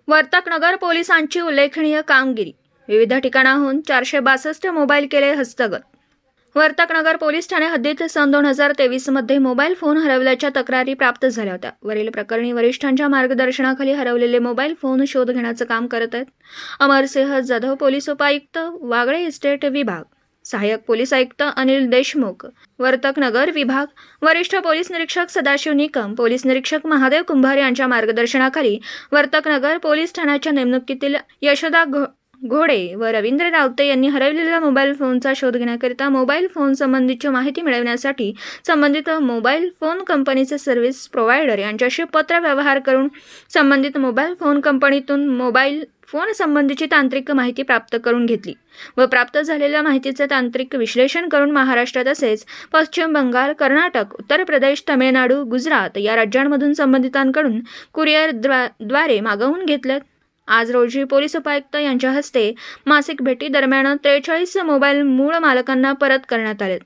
वर्तकनगर पोलिसांची उल्लेखनीय कामगिरी। विविध ठिकाणाहून 462 मोबाईल केले हस्तगत। वर्तकनगर पोलीस ठाणे हद्दीत सन 2023 मध्ये मोबाईल फोन हरवल्याच्या तक्रारी प्राप्त झाल्या होत्या। वरील प्रकरणी वरिष्ठांच्या मार्गदर्शनाखाली हरवलेले मोबाईल फोन शोध घेण्याचं काम करत आहेत अमरसिंह जाधव, पोलीस उपायुक्त, वागळे इस्टेट विभाग, सहाय्यक पोलीस आयुक्त अनिल देशमुख, वर्तकनगर विभाग, वरिष्ठ पोलीस निरीक्षक सदाशिव निकम, पोलीस निरीक्षक महादेव कुंभार यांच्या मार्गदर्शनाखाली वर्तकनगर पोलीस ठाण्याच्या नेमणुकीतील यशोदा घोडे व रवींद्र रावते यांनी हरवलेल्या मोबाईल फोनचा शोध घेण्याकरिता मोबाईल फोन संबंधीची माहिती मिळवण्यासाठी संबंधित मोबाईल फोन कंपनीचे सर्व्हिस प्रोव्हायडर यांच्याशी पत्र व्यवहार करून संबंधित मोबाईल फोन कंपनीतून मोबाईल फोन संबंधीची तांत्रिक माहिती प्राप्त करून घेतली व प्राप्त झालेल्या माहितीचे तांत्रिक विश्लेषण करून महाराष्ट्र तसेच पश्चिम बंगाल, कर्नाटक, उत्तर प्रदेश, तामिळनाडू, गुजरात या राज्यांमधून संबंधितांकडून कुरिअर द्वारे मागवून घेतले। आज रोजी पोलीस उपायुक्त यांच्या हस्ते मासिक भेटी दरम्यान 43 मोबाईल मूळ मालकांना परत करण्यात आले।